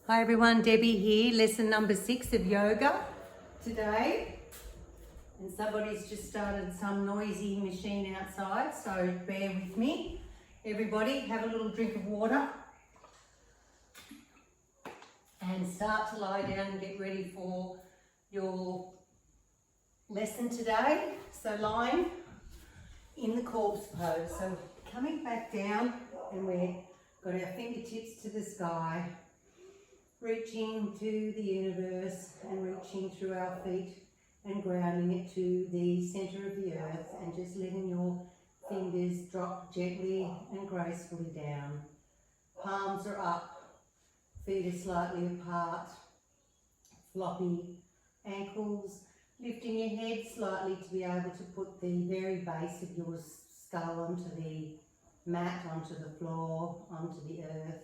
Hi everyone, Debbie here, lesson number 6 of yoga today. And somebody's just started some noisy machine outside, so bear with me. Everybody have a little drink of water and start to lie down and get ready for your lesson today. So lying in the corpse pose. So coming back down, and we've got our fingertips to the sky, reaching to the universe and reaching through our feet and grounding it to the centre of the earth, and just letting your fingers drop gently and gracefully down. Palms are up, feet are slightly apart, floppy ankles, lifting your head slightly to be able to put the very base of your skull onto the mat, onto the floor, onto the earth.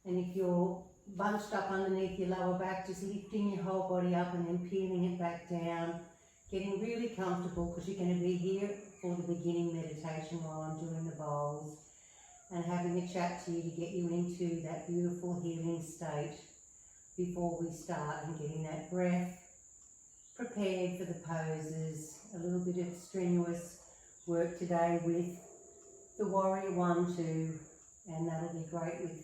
And if you're bunched up underneath your lower back, just lifting your whole body up and then peeling it back down, getting really comfortable, because you're going to be here for the beginning meditation while I'm doing the bowls, and having a chat to you to get you into that beautiful healing state before we start, and getting that breath prepared for the poses. A little bit of strenuous work today with the warrior 1, 2, and that'll be great with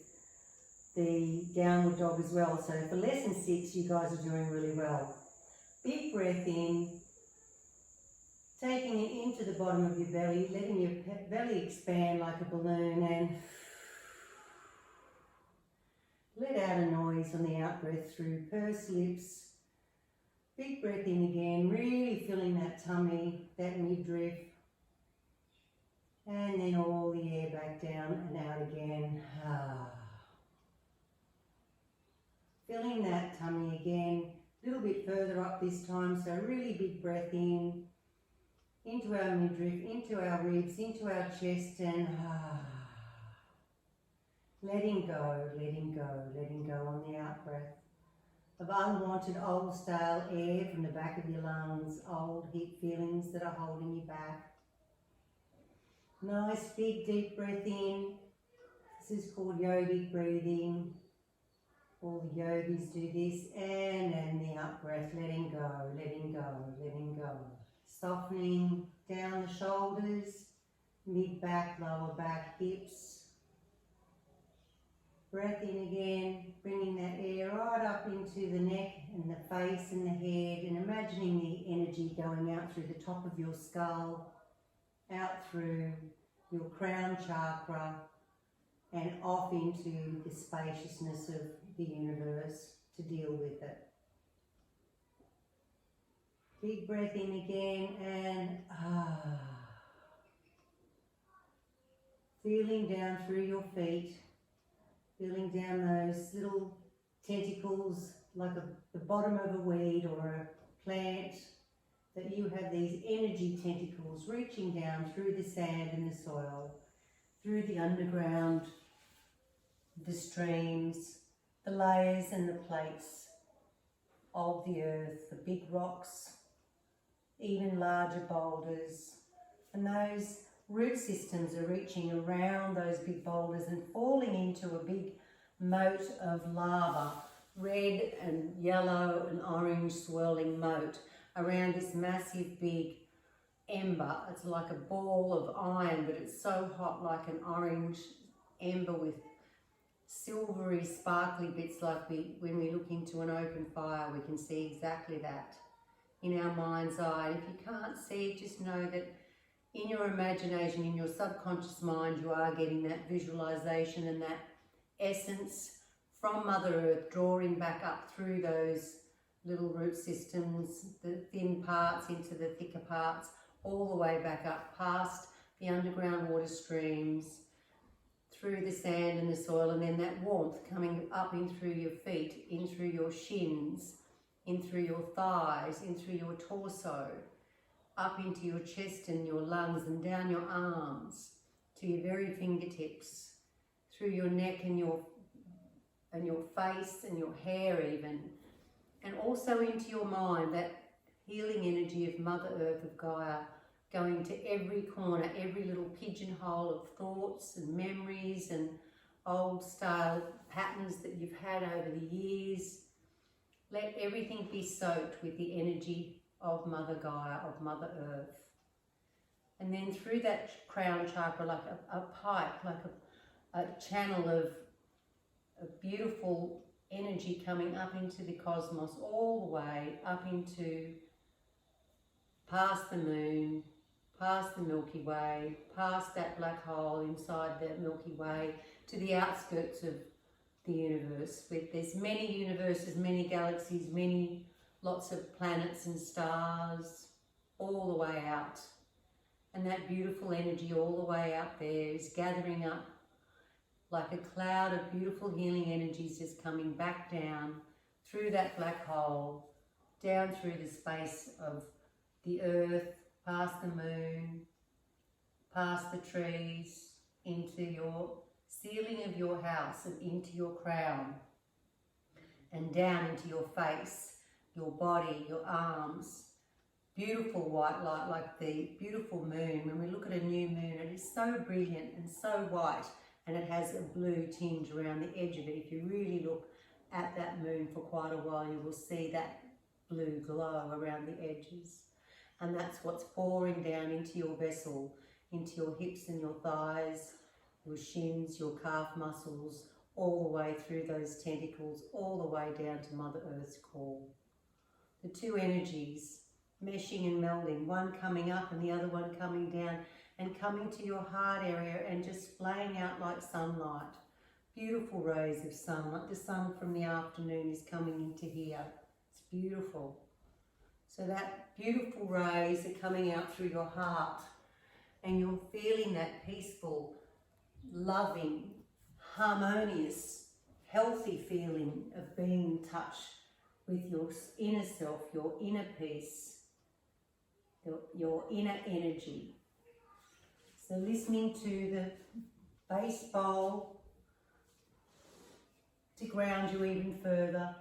the downward dog as well. So for lesson 6, you guys are doing really well. Big breath in, taking it into the bottom of your belly, letting your belly expand like a balloon, and let out a noise on the out breath through pursed lips. Big breath in again, really filling that tummy, that midriff, and then all the air back down and out again. Filling that tummy again, a little bit further up this time, so really big breath in, into our midriff, into our ribs, into our chest, and letting go, letting go, letting go on the out breath of unwanted old stale air from the back of your lungs, old hip feelings that are holding you back. Nice big deep breath in. This is called yogic breathing. All the yogis do this, and then the out breath, letting go, letting go, letting go. Softening down the shoulders, mid back, lower back, hips. Breath in again, bringing that air right up into the neck and the face and the head, and imagining the energy going out through the top of your skull, out through your crown chakra, and off into the spaciousness of the universe to deal with it. Big breath in again, and feeling down through your feet, feeling down those little tentacles like the bottom of a weed or a plant, that you have these energy tentacles reaching down through the sand and the soil, through the underground, the streams, the layers and the plates of the earth, the big rocks, even larger boulders. And those root systems are reaching around those big boulders and falling into a big moat of lava, red and yellow and orange swirling moat around this massive big ember. It's like a ball of iron, but it's so hot, like an orange ember with silvery sparkly bits, like when we look into an open fire, we can see exactly that in our mind's eye. And if you can't see it, just know that in your imagination, in your subconscious mind, you are getting that visualization and that essence from Mother Earth drawing back up through those little root systems, the thin parts into the thicker parts, all the way back up past the underground water streams, through the sand and the soil, and then that warmth coming up in through your feet, in through your shins, in through your thighs, in through your torso, up into your chest and your lungs, and down your arms to your very fingertips, through your neck and your face and your hair even, and also into your mind, that healing energy of Mother Earth, of Gaia, going to every corner, every little pigeonhole of thoughts and memories and old style patterns that you've had over the years. Let everything be soaked with the energy of Mother Gaia, of Mother Earth. And then through that crown chakra, like a pipe, like a channel of a beautiful energy coming up into the cosmos, all the way up into past the moon, past the Milky Way, past that black hole inside the Milky Way, to the outskirts of the universe. There's many universes, many galaxies, lots of planets and stars, all the way out. And that beautiful energy all the way out there is gathering up like a cloud of beautiful healing energies, just coming back down through that black hole, down through the space of the earth, past the moon, past the trees, into your ceiling of your house and into your crown, and down into your face, your body, your arms. Beautiful white light, like the beautiful moon. When we look at a new moon, it is so brilliant and so white, and it has a blue tinge around the edge of it. If you really look at that moon for quite a while, you will see that blue glow around the edges. And that's what's pouring down into your vessel, into your hips and your thighs, your shins, your calf muscles, all the way through those tentacles, all the way down to Mother Earth's core. The two energies meshing and melding, one coming up and the other one coming down, and coming to your heart area and just splaying out like sunlight. Beautiful rays of sun, like the sun from the afternoon is coming into here. It's beautiful. So that beautiful rays are coming out through your heart, and you're feeling that peaceful, loving, harmonious, healthy feeling of being in touch with your inner self, your inner peace, your inner energy. So listening to the base bowl to ground you even further.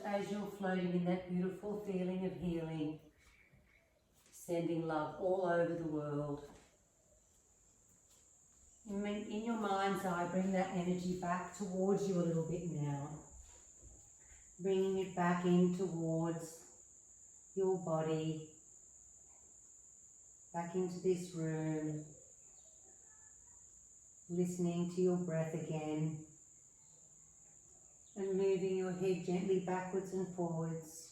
As you're floating in that beautiful feeling of healing, sending love all over the world. In your mind's eye, bring that energy back towards you a little bit now. Bringing it back in towards your body, back into this room. listening to your breath again, and moving your head gently backwards and forwards.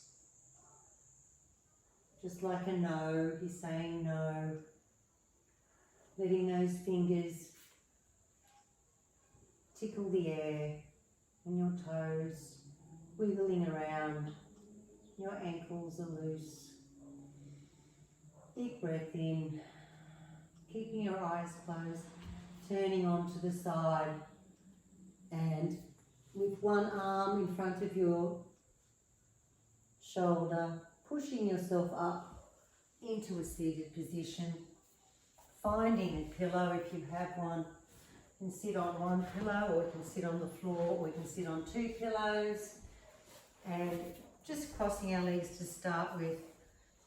Just like a no, you're saying no. Letting those fingers tickle the air and your toes, wiggling around. Your ankles are loose. Deep breath in, keeping your eyes closed, turning onto the side, and with one arm in front of your shoulder, pushing yourself up into a seated position, finding a pillow if you have one. You can sit on one pillow, or you can sit on the floor, or you can sit on two pillows, and just crossing our legs to start with.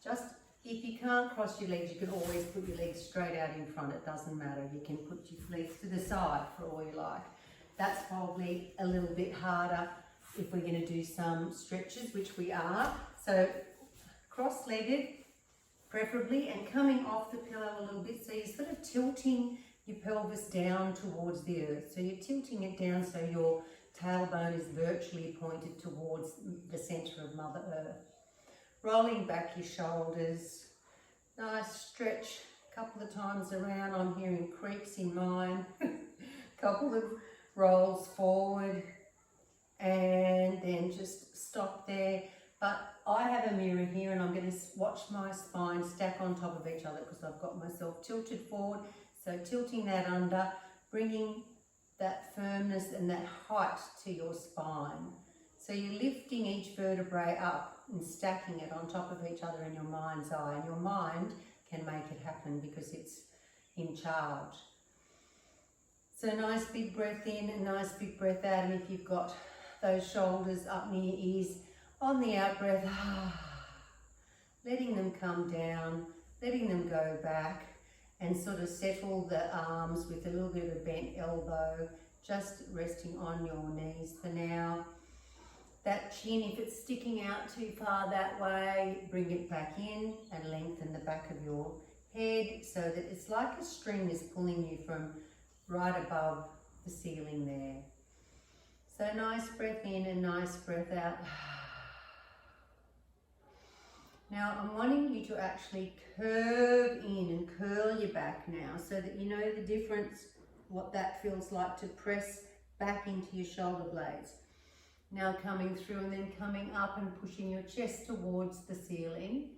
Just if you can't cross your legs, you can always put your legs straight out in front. It doesn't matter. You can put your legs to the side for all you like. That's probably a little bit harder if we're going to do some stretches, which we are. So cross-legged preferably, and coming off the pillow a little bit, so you're sort of tilting your pelvis down towards the earth. So you're tilting it down so your tailbone is virtually pointed towards the centre of Mother Earth. Rolling back your shoulders, nice stretch a couple of times around. I'm hearing creaks in mine. Couple of rolls forward, and then just stop there. But I have a mirror here, and I'm going to watch my spine stack on top of each other because I've got myself tilted forward. So tilting that under, bringing that firmness and that height to your spine. So you're lifting each vertebrae up and stacking it on top of each other in your mind's eye. And your mind can make it happen because it's in charge. So nice big breath in and nice big breath out. And if you've got those shoulders up near your ears, on the out breath, letting them come down, letting them go back, and sort of settle the arms with a little bit of a bent elbow, just resting on your knees for now. That chin, if it's sticking out too far that way, bring it back in and lengthen the back of your head so that it's like a string is pulling you from right above the ceiling there. So nice breath in and nice breath out. Now I'm wanting you to actually curve in and curl your back now so that you know the difference, what that feels like to press back into your shoulder blades. Now coming through and then coming up and pushing your chest towards the ceiling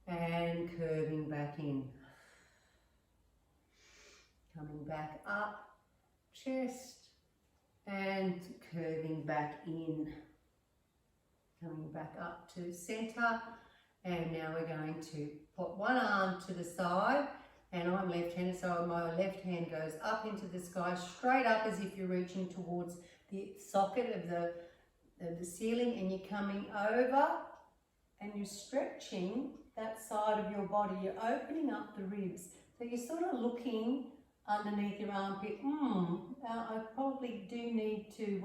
and curving back in. Coming back up, chest, and curving back in. Coming back up to center. And now we're going to put one arm to the side, and I'm left-handed, so my left hand goes up into the sky, straight up as if you're reaching towards the socket of the ceiling, and you're coming over and you're stretching that side of your body. You're opening up the ribs. So you're sort of looking underneath your armpit. I probably do need to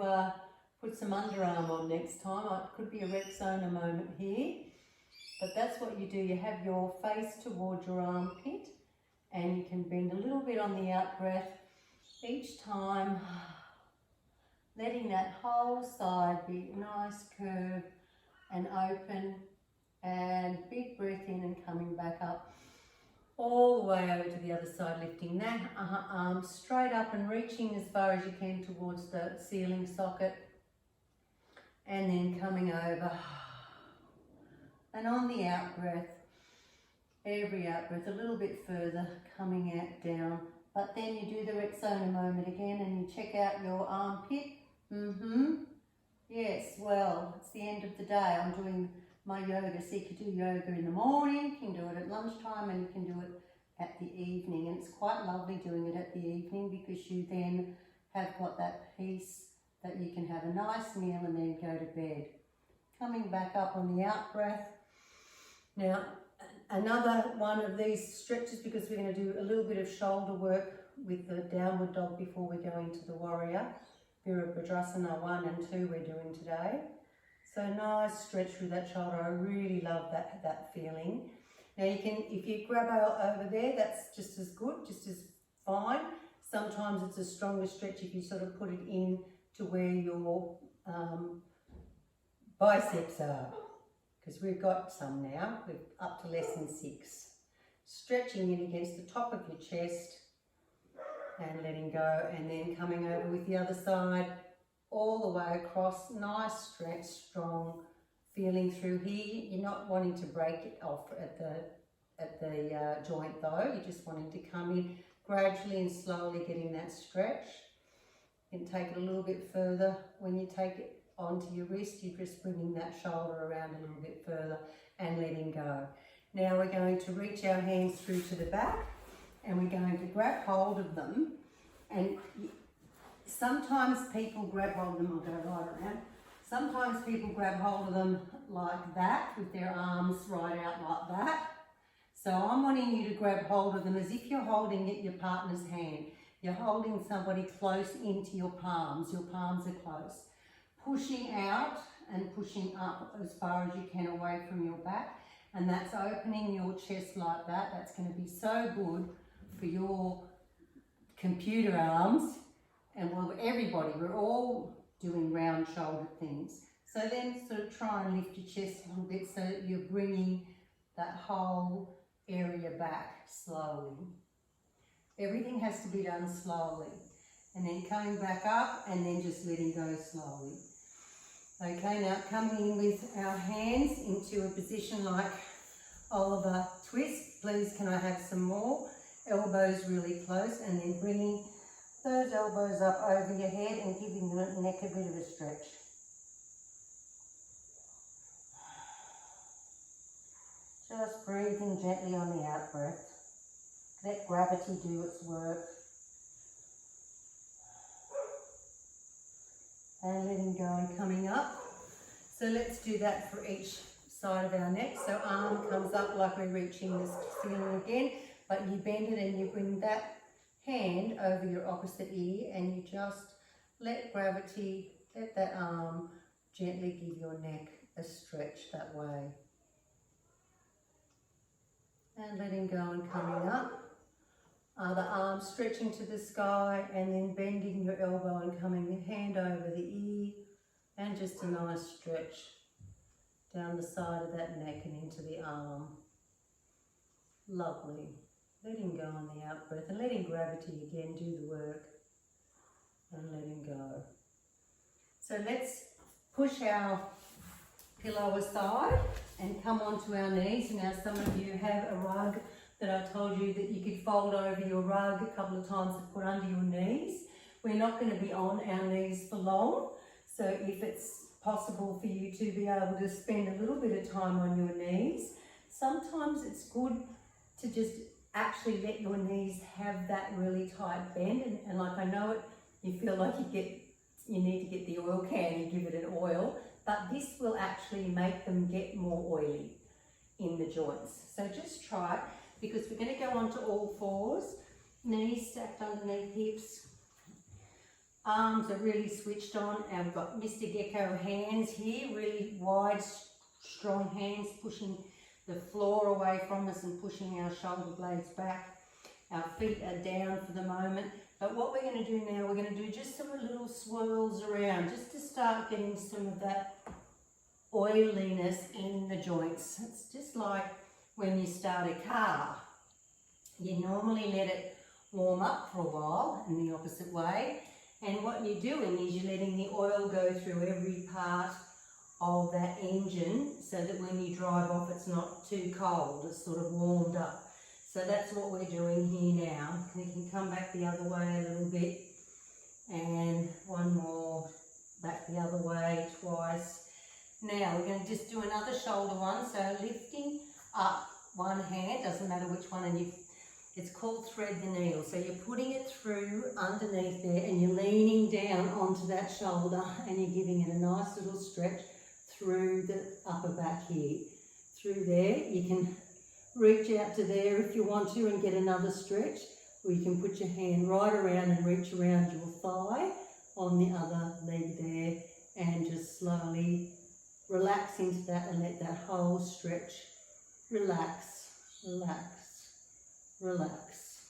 put some underarm on next time. It could be a Rexona moment here. But that's what you do. You have your face towards your armpit, and you can bend a little bit on the out breath each time, letting that whole side be nice, curve and open, and big breath in and coming back up all the way over to the other side, lifting that arm straight up and reaching as far as you can towards the ceiling socket, and then coming over. And on the out breath, every out breath a little bit further, coming out down. But then you do the Rexona moment again and you check out your armpit. Yes, well, it's the end of the day. I'm doing my yoga. So you can do yoga in the morning, you can do it at lunchtime, and you can do it at the evening. And it's quite lovely doing it at the evening because you then have got that peace that you can have a nice meal and then go to bed. Coming back up on the out breath. Now, another one of these stretches, because we're going to do a little bit of shoulder work with the downward dog before we go into the warrior. Virabhadrasana 1 and 2 we're doing today. So nice stretch through that shoulder. I really love that feeling. Now you can, if you grab over there, that's just as good, just as fine. Sometimes it's a stronger stretch if you sort of put it in to where your biceps are, because we've got some now, we're up to less than 6. Stretching it against the top of your chest and letting go, and then coming over with the other side all the way across. Nice stretch, strong, feeling through here. You're not wanting to break it off at the joint though, you're just wanting to come in gradually and slowly, getting that stretch. You can take it a little bit further. When you take it onto your wrist, you're just bringing that shoulder around a little bit further and letting go. Now we're going to reach our hands through to the back, and we're going to grab hold of them. And sometimes people grab hold of them, I'll go right around. Sometimes people grab hold of them like that, with their arms right out like that. So I'm wanting you to grab hold of them as if you're holding your partner's hand. You're holding somebody close into your palms. Your palms are close. Pushing out and pushing up as far as you can away from your back. And that's opening your chest like that. That's going to be so good for your computer arms. And well, everybody, we're all doing round shouldered things. So then sort of try and lift your chest a little bit so that you're bringing that whole area back slowly. Everything has to be done slowly. And then coming back up and then just letting go slowly. Okay, now coming in with our hands into a position like Oliver twist. Please, can I have some more? Elbows really close, and then bringing those elbows up over your head and giving the neck a bit of a stretch. Just breathing gently on the out breath. Let gravity do its work. And letting go and coming up. So let's do that for each side of our neck. So arm comes up like we're reaching the ceiling again, but you bend it and you bring that hand over your opposite ear, and you just let gravity, let that arm gently give your neck a stretch that way. And letting go and coming up. The arm stretching to the sky, and then bending your elbow and coming the hand over the ear, and just a nice stretch down the side of that neck and into the arm. Lovely. Letting go on the out breath and letting gravity again do the work, and letting go. So let's push our pillow aside and come onto our knees. Now some of you have a rug that I told you that you could fold over your rug a couple of times to put under your knees. We're not going to be on our knees for long, so if it's possible for you to be able to spend a little bit of time on your knees, sometimes it's good to just actually let your knees have that really tight bend, and like I know it, you feel like you need to get the oil can and give it an oil, but this will actually make them get more oily in the joints. So just try it, because we're going to go onto all fours, knees stacked underneath hips, arms are really switched on, and we've got Mr. Gecko hands here, really wide, strong hands pushing the floor away from us and pushing our shoulder blades back. Our feet are down for the moment, but what we're going to do now, we're going to do just some little swirls around, just to start getting some of that oiliness in the joints. It's just like when you start a car. You normally let it warm up for a while in the opposite way, and what you're doing is you're letting the oil go through every part of that engine, so that when you drive off it's not too cold, it's sort of warmed up. So that's what we're doing here now. We can come back the other way a little bit, and one more, back the other way twice. Now we're going to just do another shoulder one, so lifting up one hand, doesn't matter which one, and it's called thread the needle. So you're putting it through underneath there, and you're leaning down onto that shoulder, and you're giving it a nice little stretch through the upper back here. Through there, you can reach out to there if you want to and get another stretch, or you can put your hand right around and reach around your thigh on the other leg there, and just slowly relax into that and let that whole stretch relax, relax, relax.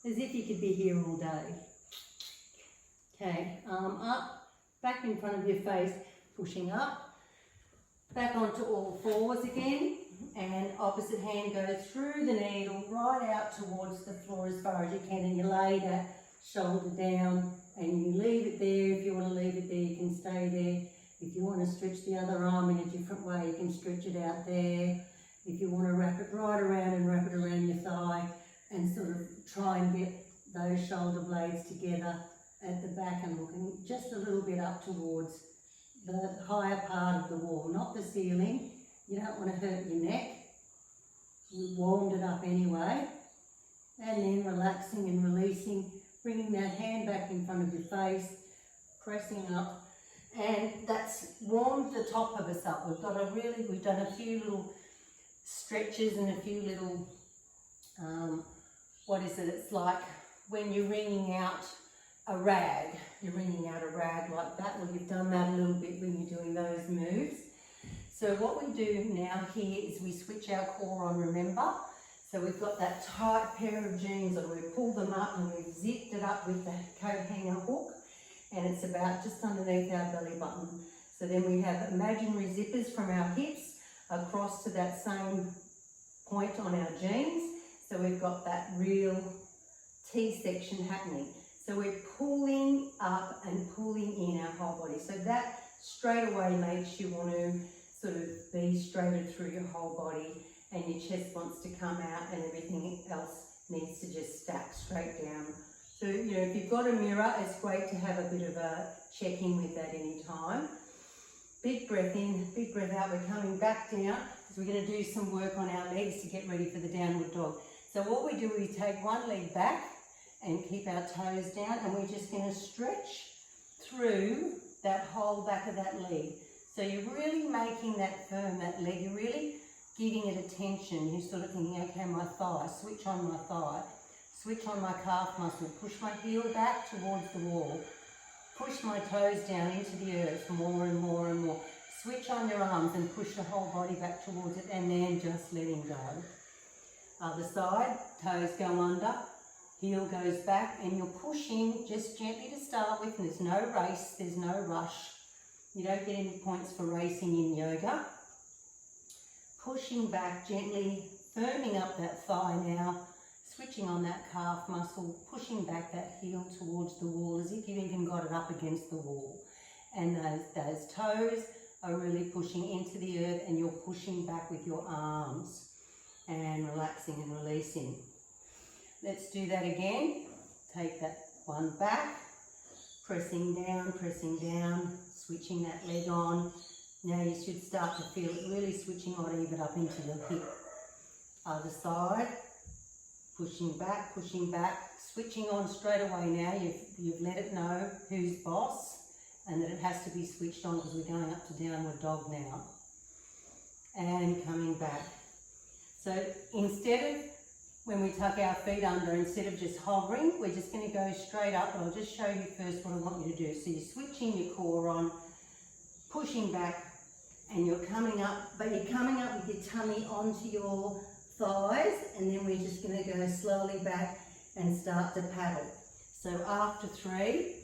as if you could be here all day. Okay, arm up, back in front of your face, pushing up, back onto all fours again, and opposite hand goes through the needle right out towards the floor as far as you can, and you lay that shoulder down and you leave it there. If you want to leave it there, you can stay there. If you want to stretch the other arm in a different way, you can stretch it out there. If you want to wrap it right around and wrap it around your thigh and sort of try and get those shoulder blades together at the back and looking just a little bit up towards the higher part of the wall, not the ceiling. You don't want to hurt your neck. We warmed it up anyway. And then relaxing and releasing, bringing that hand back in front of your face, pressing up. And that's warmed the top of us up. We've done a few little stretches and a few little, it's like when you're wringing out a rag. You're wringing out a rag like that. Well, you've done that a little bit when you're doing those moves. So what we do now here is we switch our core on, remember? So we've got that tight pair of jeans and we've pulled them up and we've zipped it up with the coat hanger hook, and it's about just underneath our belly button. So then we have imaginary zippers from our hips across to that same point on our jeans. So we've got that real T-section happening. So we're pulling up and pulling in our whole body. So that straight away makes you want to sort of be straightened through your whole body, and your chest wants to come out and everything else needs to just stack straight down. So, you know, if you've got a mirror, it's great to have a bit of a check-in with that any time. Big breath in, big breath out. We're coming back down because we're going to do some work on our legs to get ready for the downward dog. So what we do is we take one leg back and keep our toes down, and we're just going to stretch through that whole back of that leg. So you're really making that firm, that leg. You're really giving it attention. You're sort of thinking, okay, my thigh, switch on my thigh, switch on my calf muscle, push my heel back towards the wall, push my toes down into the earth more and more and more. Switch on your arms and push the whole body back towards it, and then just letting go. Other side, toes go under, heel goes back, and you're pushing just gently to start with. There's no race, there's no rush. You don't get any points for racing in yoga. Pushing back gently, firming up that thigh now, switching on that calf muscle, pushing back that heel towards the wall as if you've even got it up against the wall. And those toes are really pushing into the earth, and you're pushing back with your arms and relaxing and releasing. Let's do that again. Take that one back, pressing down, switching that leg on. Now you should start to feel it really switching on even up into the hip. Other side, pushing back, switching on straight away now. You've let it know who's boss and that it has to be switched on because we're going up to downward dog now. And coming back. So instead of, when we tuck our feet under, instead of just hovering, we're just going to go straight up, and I'll just show you first what I want you to do. So you're switching your core on, pushing back, and you're coming up, but you're coming up with your tummy onto your thighs, and then we're just going to go slowly back and start to paddle. So after 3,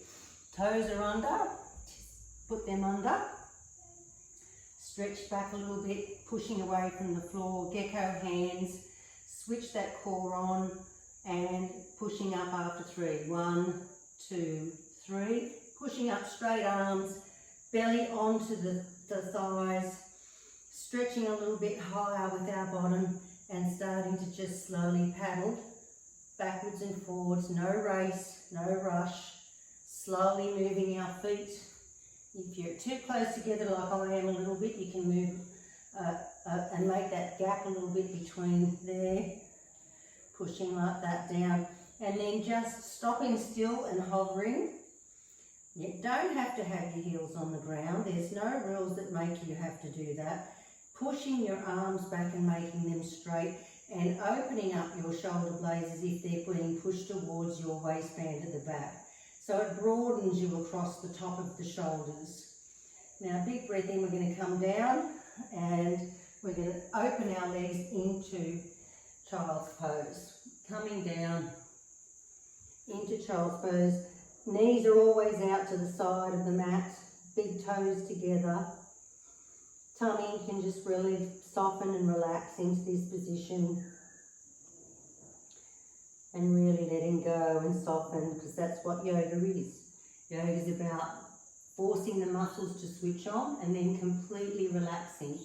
toes are under, just put them under, stretch back a little bit, pushing away from the floor, gecko hands, switch that core on and pushing up after 3. 1, 2, 3, pushing up, straight arms, belly onto the thighs, stretching a little bit higher with our bottom and starting to just slowly paddle backwards and forwards. No race, no rush, slowly moving our feet. If you're too close together like I am a little bit, you can move and make that gap a little bit between there, pushing like that down, and then just stopping still and hovering. You don't have to have your heels on the ground. There's no rules that make you have to do that. Pushing your arms back and making them straight and opening up your shoulder blades as if they're being pushed towards your waistband at the back. So it broadens you across the top of the shoulders. Now, big breath in, we're going to come down and we're going to open our legs into child's pose. Coming down, into child's pose. Knees are always out to the side of the mat, big toes together. Tummy can just really soften and relax into this position. And really letting go and soften, because that's what yoga is. Yoga is about forcing the muscles to switch on and then completely relaxing.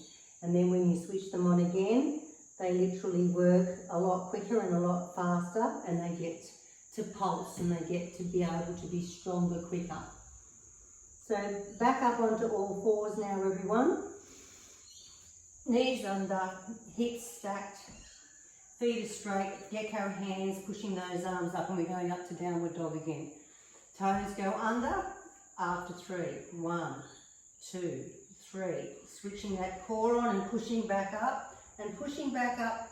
And then when you switch them on again, they literally work a lot quicker and a lot faster, and they get to pulse and they get to be able to be stronger quicker. So back up onto all fours now, everyone. Knees under, hips stacked, feet are straight, gecko hands, pushing those arms up, and we're going up to downward dog again. Toes go under after 3. 1, 2, 3. Switching that core on and pushing back up, and pushing back up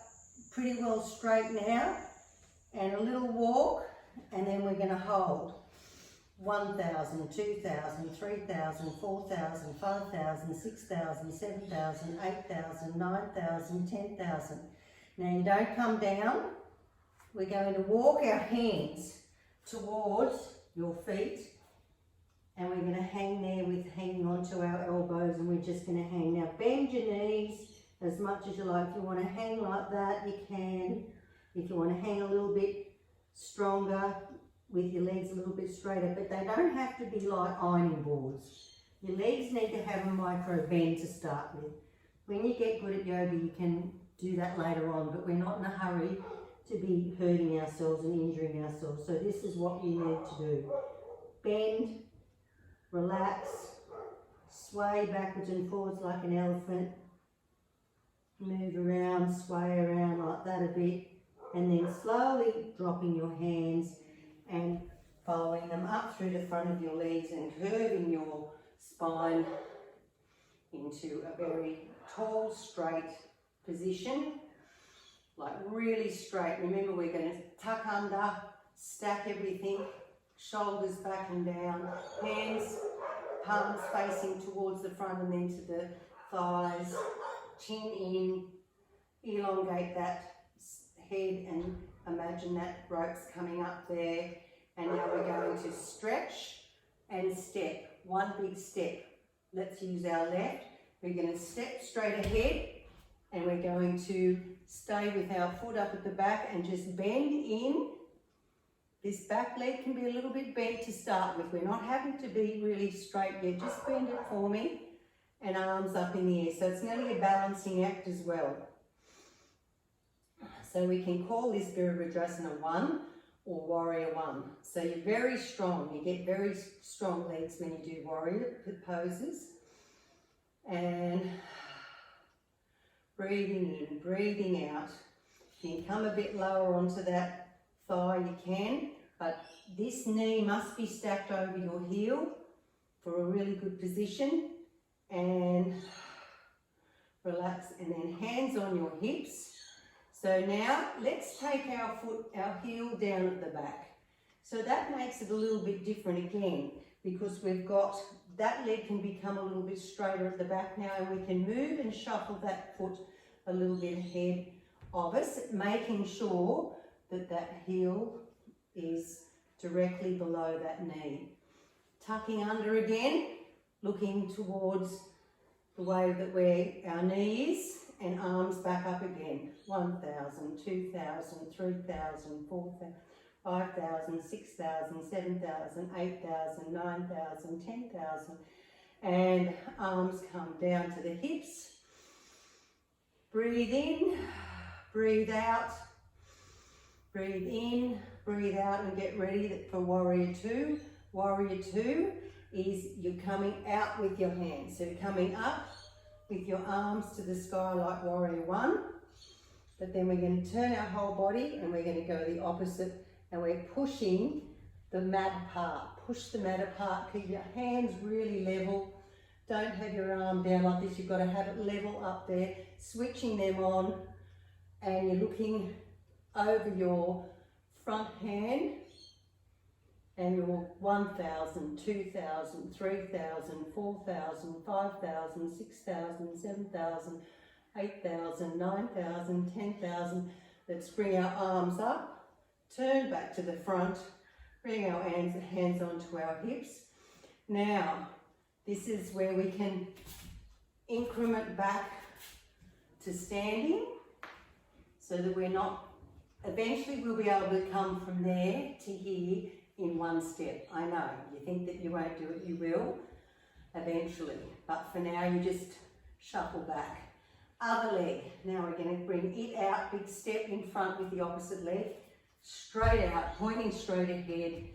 pretty well straight now, and a little walk, and then we're going to hold. 1,000, 2,000, 3,000, 4,000, 5,000, 6,000, 7,000, 8,000, 9,000, 10,000. Now you don't come down. We're going to walk our hands towards your feet, and we're going to hang there with hanging onto our elbows, and we're just going to hang. Now bend your knees as much as you like. If you want to hang like that, you can. If you want to hang a little bit stronger with your legs a little bit straighter, but they don't have to be like ironing boards. Your legs need to have a micro bend to start with. When you get good at yoga, you can do that later on, but we're not in a hurry to be hurting ourselves and injuring ourselves. So this is what you need to do. Bend, relax, sway backwards and forwards like an elephant, move around, sway around like that a bit, and then slowly dropping your hands and following them up through the front of your legs and curving your spine into a very tall, straight position, like really straight. Remember, we're going to tuck under, stack everything, shoulders back and down, hands, palms facing towards the front and then to the thighs, chin in, elongate that head and imagine that rope's coming up there. And now we're going to stretch and step, one big step. Let's use our left. We're going to step straight ahead, and we're going to stay with our foot up at the back and just bend in. This back leg can be a little bit bent to start with. We're not having to be really straight yet. Just bend it for me, and arms up in the air. So it's nearly a balancing act as well. So we can call this Virabhadrasana 1 or Warrior 1. So you're very strong. You get very strong legs when you do warrior poses. And breathing in, breathing out. If you can come a bit lower onto that thigh, you can. But this knee must be stacked over your heel for a really good position. And relax, and then hands on your hips. So now let's take our heel down at the back. So that makes it a little bit different again, because we've got, that leg can become a little bit straighter at the back now, and we can move and shuffle that foot a little bit ahead of us, making sure that that heel is directly below that knee. Tucking under again, looking towards the way that where our knee is, and arms back up again. 1,000, 2,000, 3,000, 4,000, 5,000, 6,000, 7,000, 8,000, 9,000, 10,000. And arms come down to the hips. Breathe in, breathe out. Breathe in, breathe out, and get ready for Warrior 2. Warrior 2 is you're coming out with your hands. So you're coming up with your arms to the sky like Warrior 1. But then we're going to turn our whole body and we're going to go the opposite, and we're pushing the mat apart. Push the mat apart, keep your hands really level. Don't have your arm down like this, you've got to have it level up there. Switching them on, and you're looking over your front hand, and your 1,000, 2,000, 3,000, 4,000, 5,000, 6,000, 7,000, 8,000, 9,000, 10,000. Let's bring our arms up, turn back to the front, Bring our hands onto our hips. Now, this is where we can increment back to standing so that we're not, eventually we'll be able to come from there to here in one step. I know, you think that you won't do it, you will eventually, but for now you just shuffle back. Other leg, now we're going to bring it out, big step in front with the opposite leg, straight out, pointing straight ahead,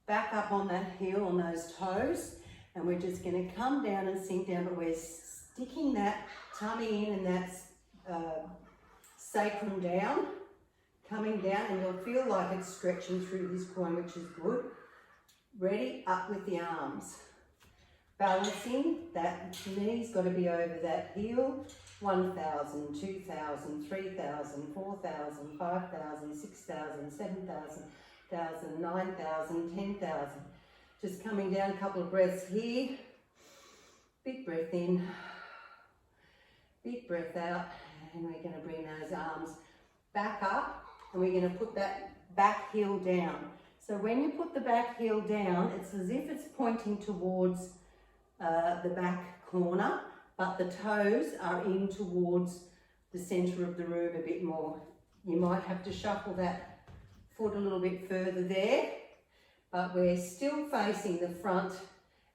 back up on that heel, on those toes, and we're just going to come down and sink down, but we're sticking that tummy in and that sacrum down, coming down, and you'll feel like it's stretching through this groin, which is good. Ready, up with the arms. Balancing, that knee's got to be over that heel. 1,000, 2,000, 3,000, 4,000, 5,000, 6,000, 7,000, 1,000, 9,000, 10,000. Just coming down, a couple of breaths here. Big breath in, big breath out, and we're going to bring those arms back up, and we're going to put that back heel down. So when you put the back heel down, it's as if it's pointing towards the back corner, but the toes are in towards the centre of the room a bit more. You might have to shuffle that foot a little bit further there, but we're still facing the front,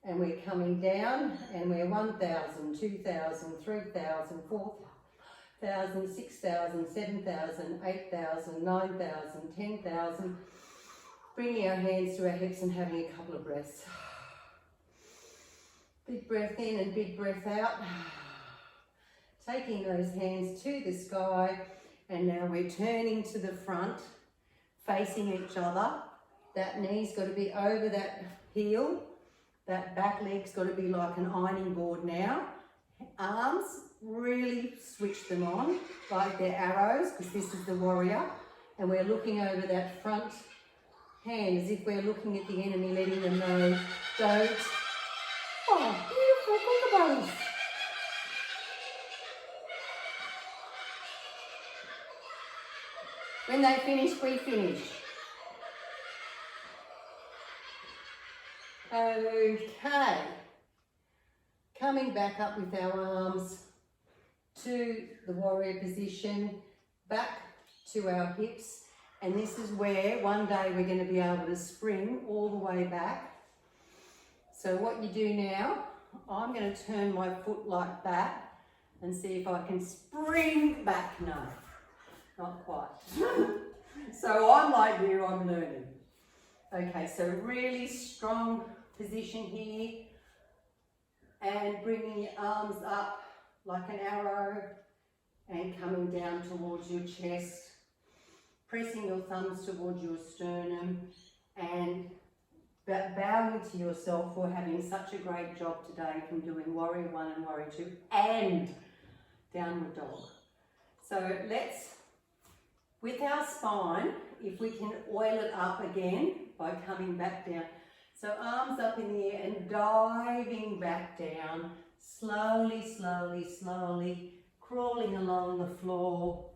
and we're coming down, and we're 1,000, 2,000, 3,000, 4,000, 6,000, 7,000, 8,000, 9,000, 10,000. Bringing our hands to our hips and having a couple of breaths. Big breath in and big breath out. Taking those hands to the sky, and now we're turning to the front, facing each other. That knee's got to be over that heel. That back leg's got to be like an ironing board now. Arms, really switch them on like they're arrows, because this is the warrior. And we're looking over that front hand as if we're looking at the enemy, letting them know, don't. Oh, beautiful, kookaburras. When they finish, we finish. Okay. Coming back up with our arms to the warrior position, back to our hips, and this is where one day we're going to be able to spring all the way back. So what you do now, I'm going to turn my foot like that and see if I can spring back. No, not quite. So I'm like you, I'm learning. Okay, so really strong position here, and bringing your arms up like an arrow and coming down towards your chest, pressing your thumbs towards your sternum, and bowing to yourself for having such a great job today from doing warrior 1 and warrior 2 and downward dog. So let's, with our spine, if we can oil it up again by coming back down. So arms up in the air and diving back down, slowly, slowly, slowly, crawling along the floor,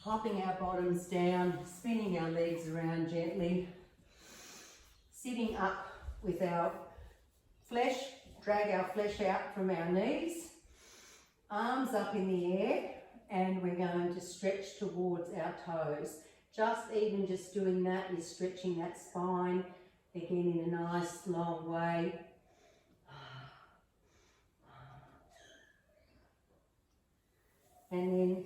hopping our bottoms down, spinning our legs around gently, sitting up with our flesh, drag our flesh out from our knees, arms up in the air, and we're going to stretch towards our toes. Just doing that is stretching that spine, again in a nice long way. And then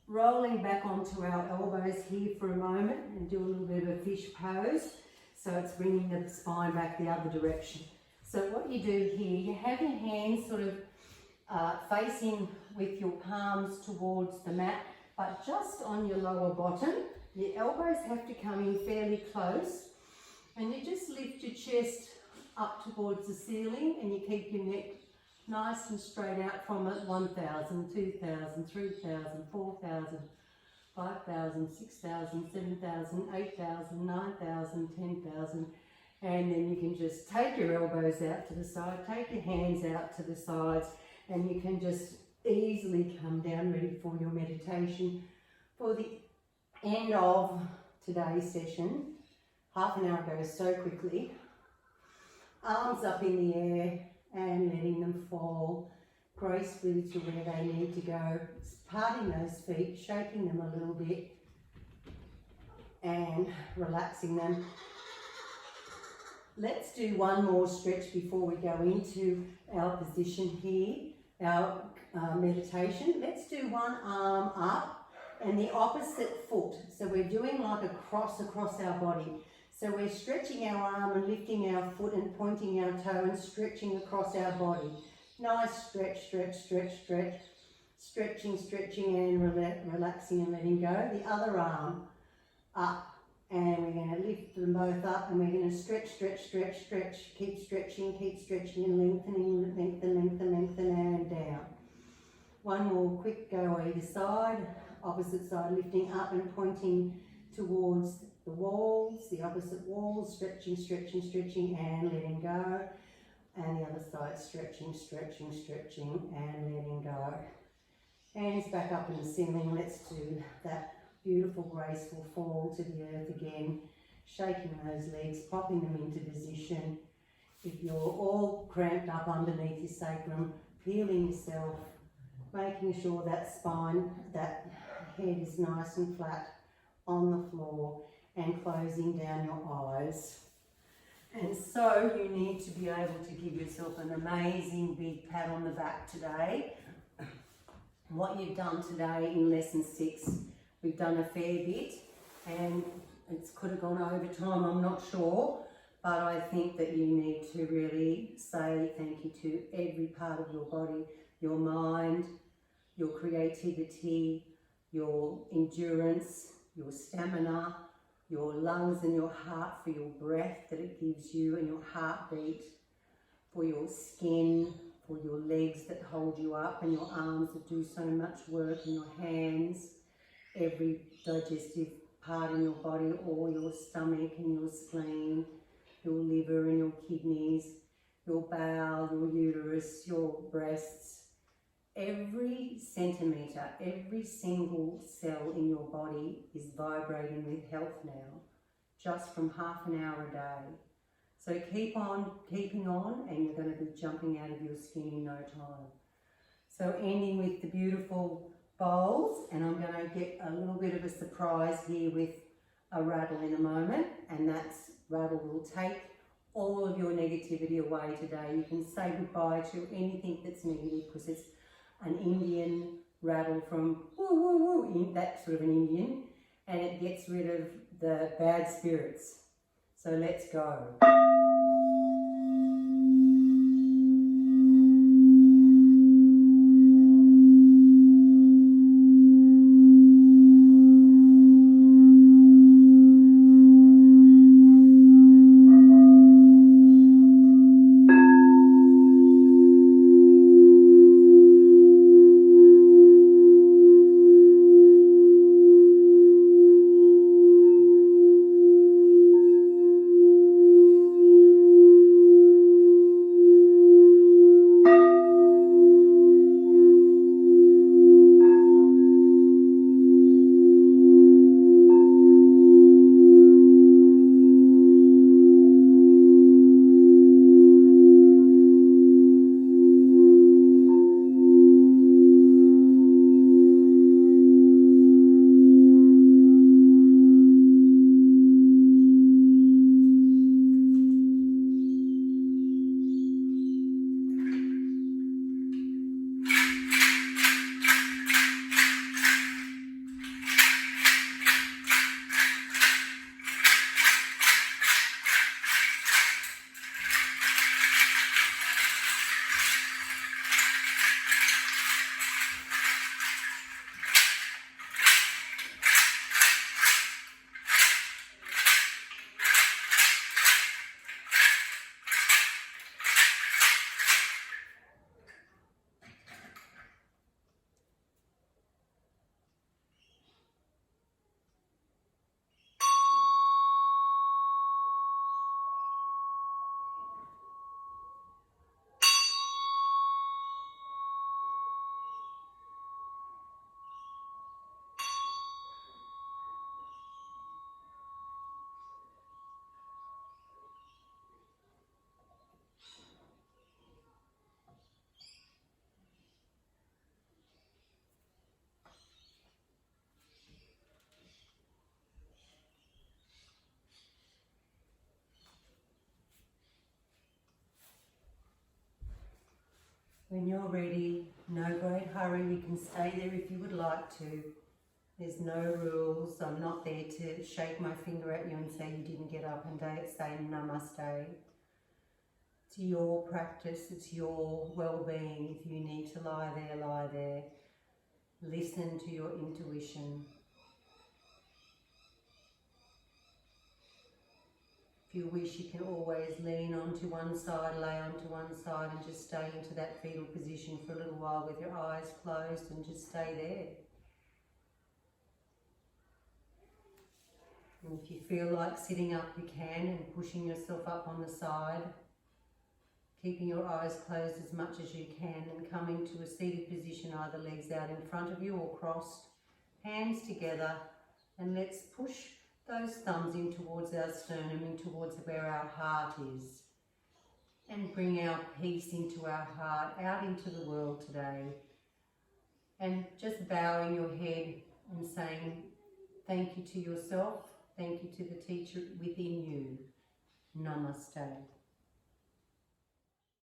rolling back onto our elbows here for a moment and do a little bit of a fish pose. So it's bringing the spine back the other direction. So what you do here, you have your hands sort of facing with your palms towards the mat, but just on your lower bottom. Your elbows have to come in fairly close, and you just lift your chest up towards the ceiling, and you keep your neck nice and straight out from it. 1,000, 2,000, 3,000, 4,000, 5,000, 6,000, 7,000, 8,000, 9,000, 10,000, and then you can just take your elbows out to the side, take your hands out to the sides, and you can just easily come down, ready for your meditation. For the end of today's session, Half an hour goes so quickly. Arms up in the air and letting them fall gracefully to where they need to go. Parting those feet, shaking them a little bit and relaxing them. Let's do one more stretch before we go into our position here, our meditation. Let's do one arm up and the opposite foot. So we're doing like a cross across our body. So we're stretching our arm and lifting our foot and pointing our toe and stretching across our body. Nice stretch, stretch, stretch, stretch. Stretching, stretching and relaxing and letting go. The other arm up. And we're going to lift them both up and we're going to stretch, stretch, stretch, stretch. Keep stretching and lengthening, lengthen and down. One more quick go either side. Opposite side, lifting up and pointing towards the walls, the opposite walls, stretching, stretching, stretching and letting go. And the other side, stretching, stretching, stretching and letting go. Hands back up in the ceiling. Let's do that beautiful, graceful fall to the earth again. Shaking those legs, popping them into position. If you're all cramped up underneath your sacrum, feeling yourself, making sure that spine, that head is nice and flat on the floor and closing down your eyes. And so you need to be able to give yourself an amazing big pat on the back today. What you've done today in lesson 6, we've done a fair bit and it could have gone over time, I'm not sure, but I think that you need to really say thank you to every part of your body, your mind, your creativity, your endurance, your stamina, your lungs and your heart for your breath that it gives you and your heartbeat, for your skin, for your legs that hold you up and your arms that do so much work, and your hands, every digestive part in your body, or your stomach and your spleen, your liver and your kidneys, your bowel, your uterus, your breasts. Every centimetre, every single cell in your body is vibrating with health now, just from half an hour a day. So keep on keeping on and you're going to be jumping out of your skin in no time. So ending with the beautiful bowls, and I'm going to get a little bit of a surprise here with a rattle in a moment, and that's rattle will take all of your negativity away today. You can say goodbye to anything that's negative because it's an Indian rattle from woo woo woo, that sort of an Indian, and it gets rid of the bad spirits. So let's go. When you're ready, no great hurry, you can stay there if you would like to. There's no rules. I'm not there to shake my finger at you and say you didn't get up and say namaste. It's your practice, it's your well-being. If you need to lie there, lie there. Listen to your intuition. If you wish, you can always lean onto one side, lay onto one side and just stay into that fetal position for a little while with your eyes closed and just stay there. And if you feel like sitting up, you can, and pushing yourself up on the side, keeping your eyes closed as much as you can, and coming to a seated position, either legs out in front of you or crossed, hands together, and let's push those thumbs in towards our sternum, in towards where our heart is, and bring our peace into our heart, out into the world today, and just bowing your head and saying thank you to yourself. Thank you to the teacher within you. Namaste.